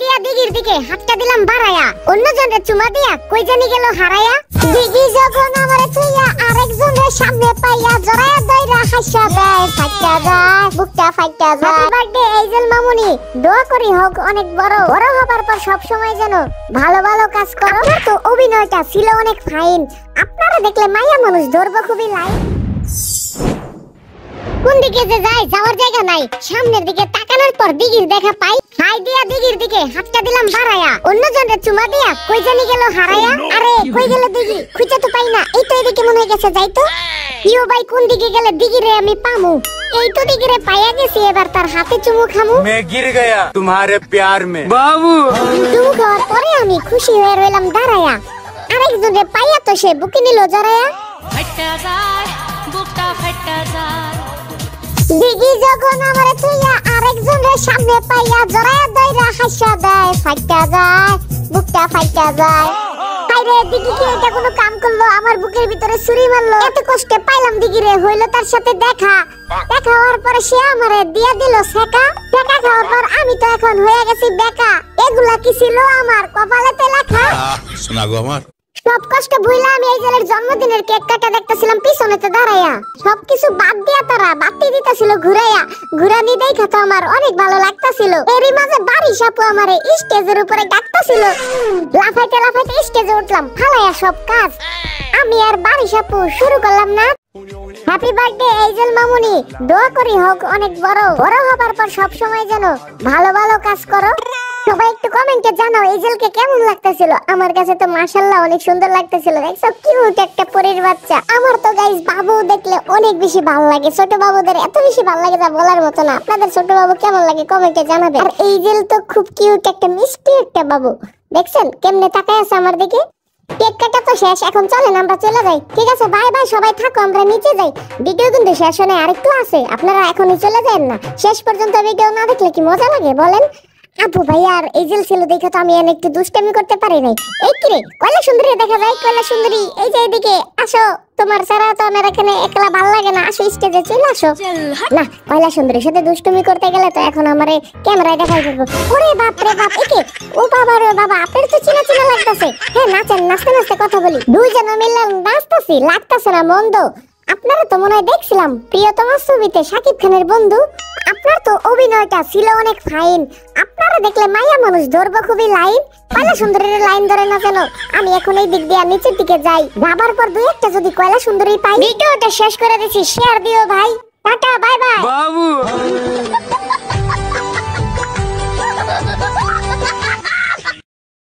দিয়া দিঘির দিকে হাতটা দিলাম বাড়ায়া, অন্যজনের চুমা দিয়া কই জানি গেল হারায়া। দিঘি যখন আমারে থইয়া আরেকজনের সামনে পাইয়া জড়ায়া দইরা হাসা দেয়, ফাইটা যায় বুকটা ফাইটা যায়। হ্যাপি বার্থডে এইজেল মামুনি, দোয়া করি হোক অনেক বড়। বড় হবার পর সব সময় যেন ভালো ভালো কাজ করো। আপনার তো অভিনয়টা ছিল অনেক ফাইন, আপনারা দেখলে মাইয়া মানুষ ধরবো খুবই লাইন। কোন দিকে যে যাই যাওয়ার জায়গা নাই, সামনের দিকে তাকানোর পর দিঘির দেখা পাই। হাই দিয়া দিঘির দিকে হাতটা দিলাম বাড়ায়া, অন্যজনের চুমা দিয়া কই জানি গেল হারায়া। আরে কই গেল দিঘি, খুঁজে তো পাই না। এই তো এদিকে মনে হয়ে গেছে, যাই তো। ইয়ো ভাই কোন দিকে গেলে দিঘিরে আমি পামু? এই তো দিঘিরে পাইয়া গেছি, এবার তার হাতে চুমু খামু। मैं गिर गया तुम्हारे प्यार में बाबू। চুমু খাওয়ার পরে আমি খুশি হয়ে রইলাম দাঁড়ায়া, আরেকজনের পাইয়া তো সে বুকে নিল জড়ায়া। ফাটা যায় বুকটা ফাটা যায়। দিঘি যখন আমারে থইয়া আরেকজনের সামনে পাইয়া জড়ায়া দইরা হাসা দেয়, ফাইটা যায় বুকটা ফাইটা যায়। হায়রে দিঘি কি এটা কোনো কাম করলো? আমার বুকের ভিতরে ছুরি মারলো। এত কষ্টে পাইলাম দিঘিরে, হইলো তার সাথে দেখা। দেখা হওয়ার পরে সে আমারে দিয়া দিল শেখা। শেখা খাওয়ার পর আমি তো এখন হয়ে গেছি বেকা। এগুলা কি ছিল আমার কপালেতে লেখা? শোনা গো আমার সব কষ্ট ভুইলা আমি এই জেলের জন্মদিনের কেক কাটা দেখতেছিলাম পিছনেতে দাঁড়াইয়া। সবকিছু বাদ দিয়া তারা বাতি দিতেছিল ঘুরাইয়া। ঘুরানি দেখা তো আমার অনেক ভালো লাগতাছিল। এরই মাঝে বাড়ি সাপু আমারে স্টেজের উপরে ডাকতাছিল। লাফাইতে লাফাইতে স্টেজে উঠলাম, ফালাইয়া সব কাজ। আমি আর বাড়ি সাপু শুরু করলাম না। হ্যাপি বার্থডে এইজেল মামুনি, দোয়া করি হোক অনেক বড়। বড় হবার পর সব সময় যেন ভালো ভালো কাজ করো। সবাই একটু কমেন্টে জানাও এইজেলকে কেমন লাগতেছিল। আমার কাছে তো মাশাআল্লাহ অনেক সুন্দর লাগতেছিল। দেখছো কিউট একটা পরীর বাচ্চা। আমার তো গাইস বাবু দেখলে অনেক বেশি ভালো লাগে। ছোট বাবুদের এত বেশি ভালো লাগে যা বলার মতো না। আপনাদের ছোট বাবু কেমন লাগে কমেন্টে জানাবেন। আর এইজেল তো খুব কিউট একটা মিষ্টি একটা বাবু। দেখছেন কেমনে তাকায় আছে আমার দিকে। কেক কাটা তো শেষ, এখন চলেন আমরা চলে যাই। ঠিক আছে, বাই বাই, সবাই থাকো, আমরা নিচে যাই। ভিডিও কিন্তু শেষ হয় না, আরেকটু আছে। আপনারা এখনই চলে যান না, শেষ পর্যন্ত ভিডিও না দেখলে কি মজা লাগে বলেন? আপু ভাই আর এইজেল ছিল দেখে তো আমি একটু দুষ্টামি করতে পারি নাই। এই কি রে, কয়লা সুন্দরী দেখা যায়। কয়লা সুন্দরী এই যে এদিকে আসো, তোমার ছাড়া তো আমার এখানে একলা ভালো লাগে না। আসো স্টেজে চলে আসো। না, কয়লা সুন্দরীর সাথে দুষ্টুমি করতে গেলে তো এখন আমারে ক্যামেরায় দেখাই ফেলবো। ওরে বাপ রে বাপ, একে ও বাবা রে বাবা, আপনার তো চিনা চিনা লাগতেছে। হ্যাঁ নাচেন, নাচতে নাচতে কথা বলি। দুইজন মিলে নাচতেছি, লাগতেছে না মন্দ। আপনারা তো মনে হয় দেখছিলাম প্রিয়তমা ছবিতে শাকিব খানের বন্ধু। আপনার তো অভিনয়টা ছিল অনেক ফাইন, আপনারা দেখলে মাইয়া মানুষ ধরবো খুবই লাইন। কয়লা সুন্দরীর লাইন ধরে না যেন আমি এখন এই দিক দিয়ে নিচের দিকে যাই। যাবার পর দুই একটা যদি কয়লা সুন্দরী পাই। ভিডিওটা শেষ করে দিচ্ছি, শেয়ার দিও ভাই। টাটা বাই বাই बाबू।